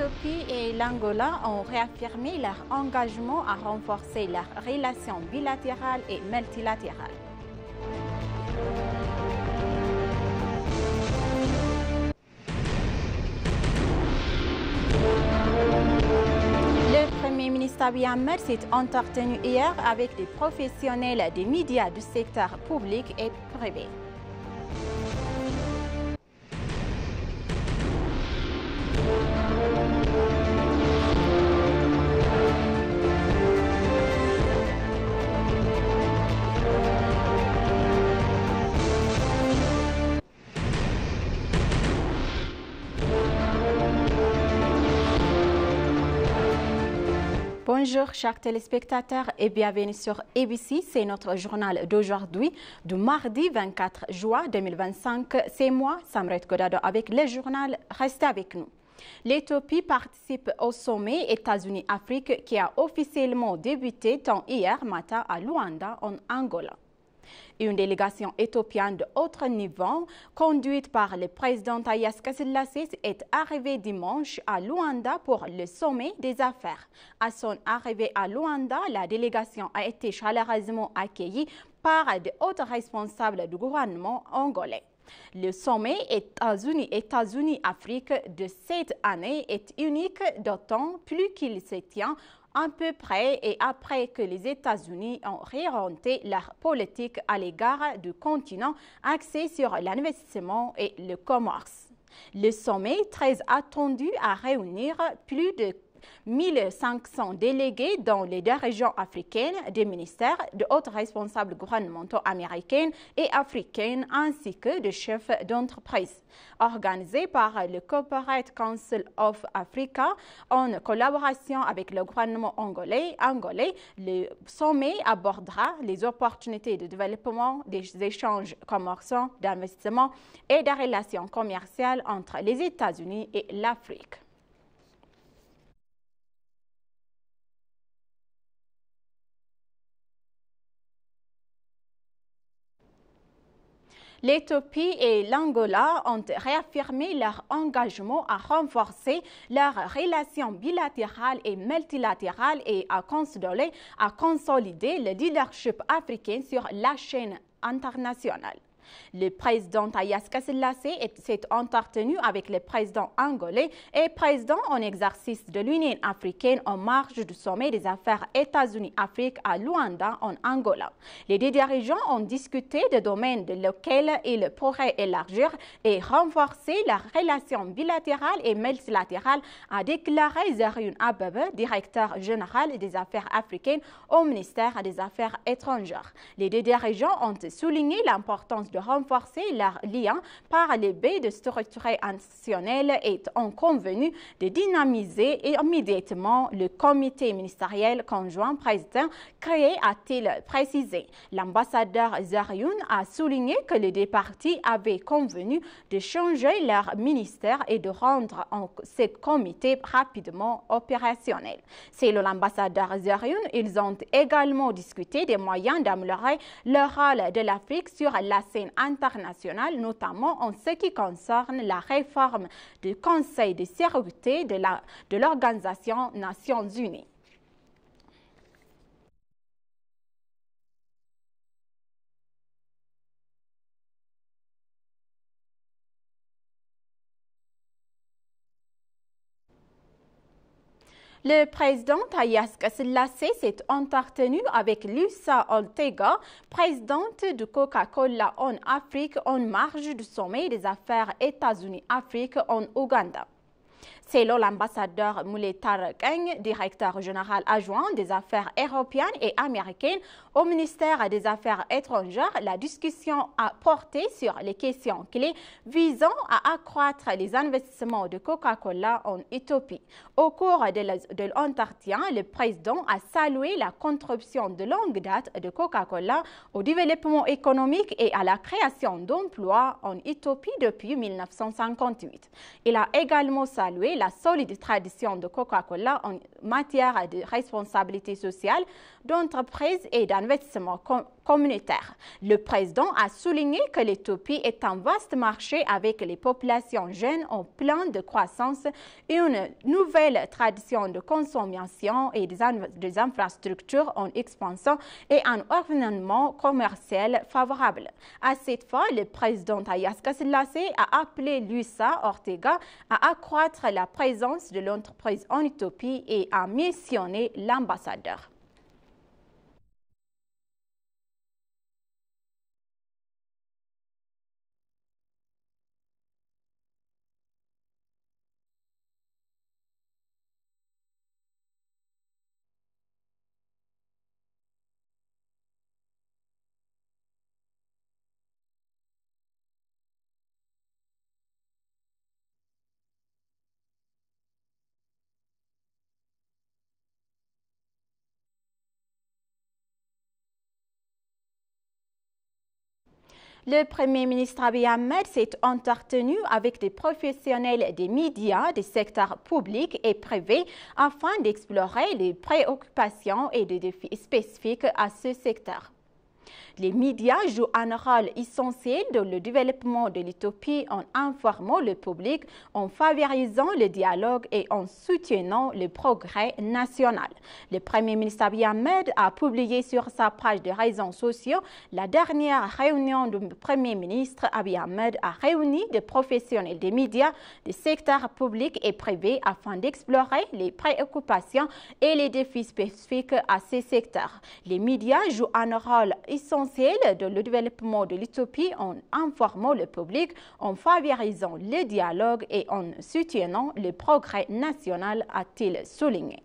L'Éthiopie et l'Angola ont réaffirmé leur engagement à renforcer leurs relations bilatérales et multilatérales. Le Premier ministre Abiy Ahmed s'est entretenu hier avec des professionnels des médias du secteur public et privé. Bonjour chers téléspectateurs et bienvenue sur ABC, c'est notre journal d'aujourd'hui, du mardi 24 juin 2025. C'est moi, Samret Godado, avec le journal. Restez avec nous. L'Éthiopie participe au sommet États-Unis-Afrique qui a officiellement débuté hier matin à Luanda, en Angola. Une délégation éthiopienne de haut niveau, conduite par le président Haïlé Selassie, est arrivée dimanche à Luanda pour le sommet des affaires. À son arrivée à Luanda, la délégation a été chaleureusement accueillie par de hauts responsables du gouvernement angolais. Le sommet États-Unis-Afrique de cette année est unique, d'autant plus qu'il se tient à peu près et après que les États-Unis ont réorienté leur politique à l'égard du continent axé sur l'investissement et le commerce. Le sommet, très attendu à réunir plus de 1500 délégués dans les deux régions africaines, des ministères, de hauts responsables gouvernementaux américains et africains, ainsi que de chefs d'entreprise. Organisé par le Corporate Council of Africa en collaboration avec le gouvernement angolais, le sommet abordera les opportunités de développement, des échanges commerciaux, d'investissement et des relations commerciales entre les États-Unis et l'Afrique. L'Éthiopie et l'Angola ont réaffirmé leur engagement à renforcer leurs relations bilatérales et multilatérales et à consolider le leadership africain sur la chaîne internationale. Le président Haïlé Selassie s'est entretenu avec le président angolais et président en exercice de l'Union africaine en marge du sommet des affaires États-Unis-Afrique à Luanda, en Angola. Les deux dirigeants ont discuté de domaines dans lesquels ils pourraient élargir et renforcer leurs relations bilatérales et multilatérales, a déclaré Zariun Abebe, directeur général des affaires africaines au ministère des Affaires étrangères. Les deux dirigeants ont souligné l'importance de renforcer leurs liens par les baies de structures institutionnelles et ont convenu de dynamiser immédiatement le comité ministériel conjoint président créé, a-t-il précisé. L'ambassadeur Zariun a souligné que les deux parties avaient convenu de changer leur ministère et de rendre ce comité rapidement opérationnel. Selon l'ambassadeur Zariun, ils ont également discuté des moyens d'améliorer le rôle de l'Afrique sur la scène internationale, notamment en ce qui concerne la réforme du Conseil de sécurité de l'Organisation des Nations Unies. Le président Haïlé Selassie s'est entretenu avec Luisa Ortega, présidente de Coca-Cola en Afrique, en marge du sommet des affaires États-Unis-Afrique en Ouganda. Selon l'ambassadeur Moulay Tarek, directeur général adjoint des affaires européennes et américaines au ministère des Affaires étrangères, la discussion a porté sur les questions clés visant à accroître les investissements de Coca-Cola en Éthiopie. Au cours de l'entretien, le président a salué la contribution de longue date de Coca-Cola au développement économique et à la création d'emplois en Éthiopie depuis 1958. Il a également salué rappeler la solide tradition de Coca-Cola en matière de responsabilité sociale, d'entreprise et d'investissement communautaire. Le président a souligné que l'Éthiopie est un vaste marché avec les populations jeunes en plein de croissance et une nouvelle tradition de consommation et des infrastructures en expansion et un environnement commercial favorable. À cette fois, le président Haile Selassie a appelé Luisa Ortega à accroître la présence de l'entreprise en Éthiopie et a missionné l'ambassadeur. Le Premier ministre Abiy Ahmed s'est entretenu avec des professionnels des médias, des secteurs publics et privés afin d'explorer les préoccupations et les défis spécifiques à ce secteur. Les médias jouent un rôle essentiel dans le développement de l'Éthiopie en informant le public, en favorisant le dialogue et en soutenant le progrès national. Le Premier ministre Abiy Ahmed a publié sur sa page de réseaux sociaux la dernière réunion du Premier ministre Abiy Ahmed a réuni des professionnels des médias, des secteurs publics et privés afin d'explorer les préoccupations et les défis spécifiques à ces secteurs. Les médias jouent un rôle essentiel dans le développement de l'Éthiopie en informant le public, en favorisant le dialogue et en soutenant le progrès national, a-t-il souligné.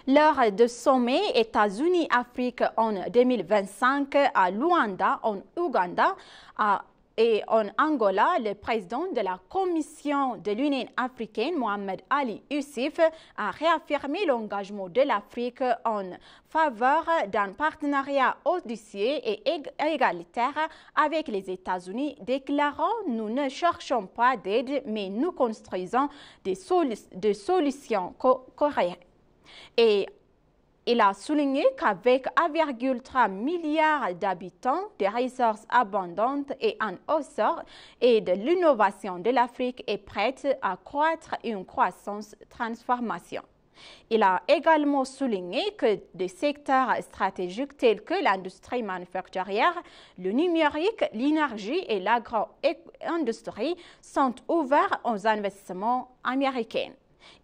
Lors du sommet États-Unis-Afrique en 2025 à Luanda, en Ouganda et en Angola, le président de la Commission de l'Union africaine, Mohamed Ali Youssef, a réaffirmé l'engagement de l'Afrique en faveur d'un partenariat audacieux et égalitaire avec les États-Unis, déclarant « Nous ne cherchons pas d'aide, mais nous construisons des solutions cohérentes ». Et il a souligné qu'avec 1,3 milliard d'habitants, des ressources abondantes et un essor et de l'innovation de l'Afrique est prête à croître une croissance transformation. Il a également souligné que des secteurs stratégiques tels que l'industrie manufacturière, le numérique, l'énergie et l'agro-industrie sont ouverts aux investissements américains.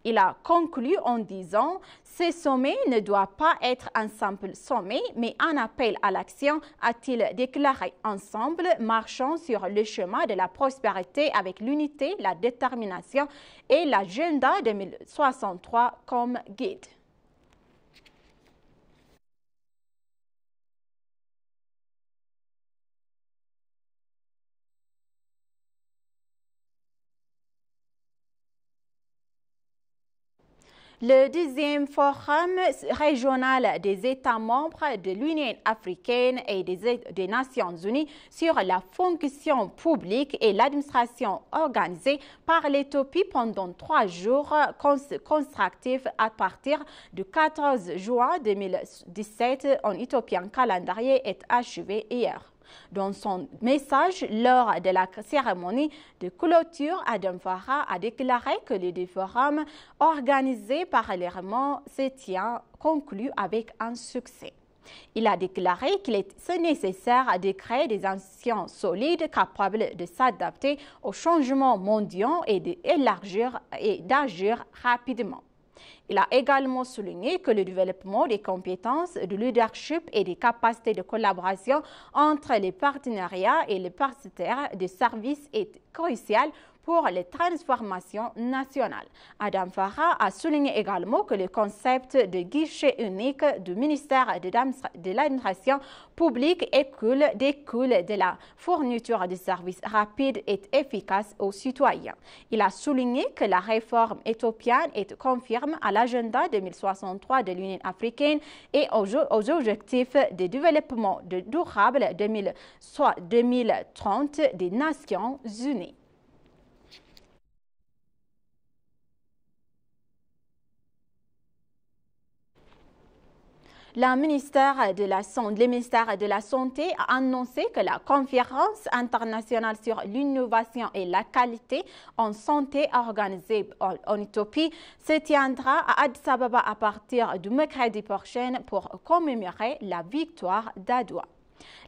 Il a conclu en disant « Ce sommet ne doit pas être un simple sommet, mais un appel à l'action », a-t-il déclaré. Ensemble, marchons sur le chemin de la prospérité avec l'unité, la détermination et l'agenda 2063 comme guide. Le 10e forum régional des États membres de l'Union africaine et des Nations unies sur la fonction publique et l'administration organisée par l'Éthiopie pendant 3 jours consécutifs à partir du 14 juin 2017 en éthiopien calendrier est achevé hier. Dans son message lors de la cérémonie de clôture, Adam Farah a déclaré que les deux forums organisés parallèlement se tient conclu avec un succès. Il a déclaré qu'il est nécessaire de créer des institutions solides capables de s'adapter aux changements mondiaux et d'élargir et d'agir rapidement. Il a également souligné que le développement des compétences de leadership et des capacités de collaboration entre les partenariats et les partenaires de services est crucial pour les transformations nationales. Adam Farah a souligné également que le concept de guichet unique du ministère de l'administration publique découle de la fourniture de services rapides et efficaces aux citoyens. Il a souligné que la réforme éthiopienne est conforme à l'agenda 2063 de l'Union africaine et aux objectifs de développement durable 2030 des Nations unies. Le ministère de la Santé a annoncé que la conférence internationale sur l'innovation et la qualité en santé organisée en Éthiopie se tiendra à Addis Ababa à partir du mercredi prochain pour commémorer la victoire d'Adwa.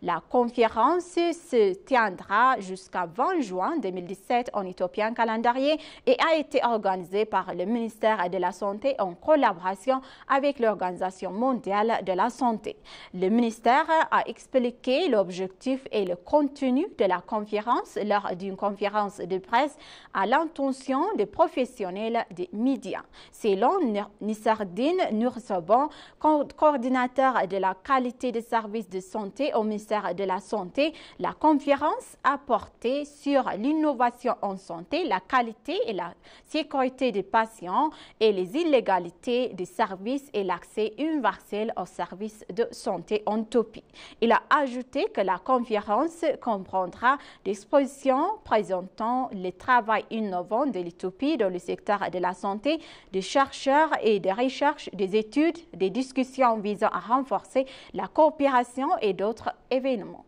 La conférence se tiendra jusqu'à 20 juin 2017 en éthiopien calendrier et a été organisée par le ministère de la Santé en collaboration avec l'Organisation mondiale de la santé. Le ministère a expliqué l'objectif et le contenu de la conférence lors d'une conférence de presse à l'intention des professionnels des médias. Selon Nissardine Nursoban, coordinateur de la qualité des services de santé au ministère de la Santé, la conférence a porté sur l'innovation en santé, la qualité et la sécurité des patients et les illégalités des services et l'accès universel aux services de santé en Éthiopie. Il a ajouté que la conférence comprendra des expositions présentant le travail innovant de l'Éthiopie dans le secteur de la santé, des chercheurs et des recherches, des études, des discussions visant à renforcer la coopération et d'autres événements.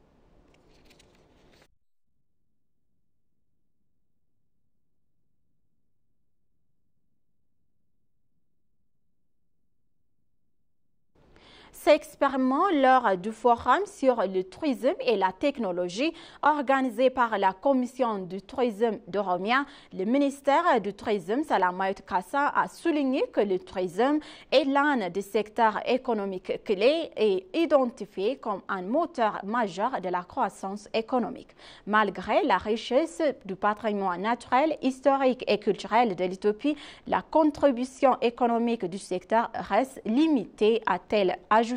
S'exprimant lors du forum sur le tourisme et la technologie organisé par la Commission du tourisme d'Oromia, le ministère du Tourisme, Salamawit Kassa, a souligné que le tourisme est l'un des secteurs économiques clés et identifié comme un moteur majeur de la croissance économique. Malgré la richesse du patrimoine naturel, historique et culturel de l'Éthiopie, la contribution économique du secteur reste limitée, a-t-elle ajouté.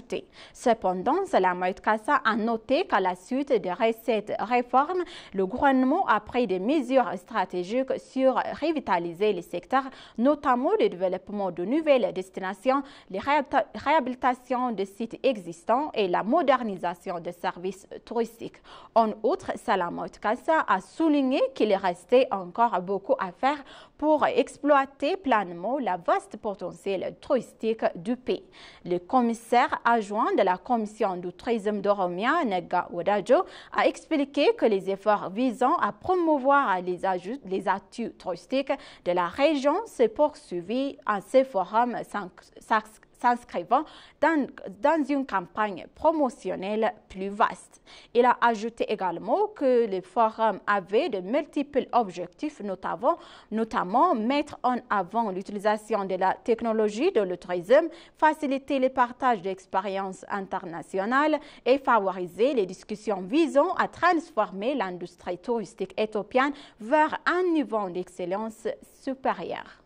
Cependant, Salamawit Kassa a noté qu'à la suite de cette réforme, le gouvernement a pris des mesures stratégiques sur revitaliser les secteurs, notamment le développement de nouvelles destinations, les réhabilitations de sites existants et la modernisation des services touristiques. En outre, Salamawit Kassa a souligné qu'il restait encore beaucoup à faire pour exploiter pleinement la vaste potentiel touristique du pays. Le commissaire adjoint de la Commission du tourisme d'Oromia, Nega Wadajo, a expliqué que les efforts visant à promouvoir les atouts touristiques de la région se poursuivent à ce forum s'inscrivant dans une campagne promotionnelle plus vaste. Il a ajouté également que le forum avait de multiples objectifs, notamment mettre en avant l'utilisation de la technologie de le tourisme, faciliter le partage d'expériences internationales et favoriser les discussions visant à transformer l'industrie touristique éthiopienne vers un niveau d'excellence supérieur.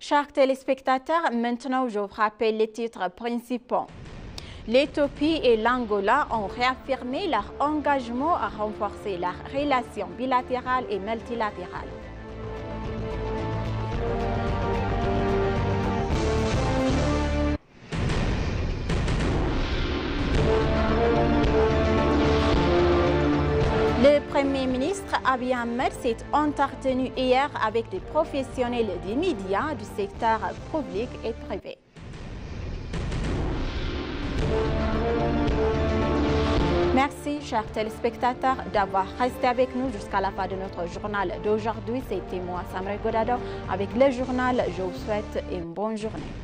Chers téléspectateurs, maintenant je vous rappelle les titres principaux. L'Éthiopie et l'Angola ont réaffirmé leur engagement à renforcer leurs relations bilatérales et multilatérales. Le Premier ministre Abiy Ahmed s'est entretenu hier avec des professionnels des médias du secteur public et privé. Merci, chers téléspectateurs, d'avoir resté avec nous jusqu'à la fin de notre journal d'aujourd'hui. C'était moi, Samre Godado. Avec le journal, je vous souhaite une bonne journée.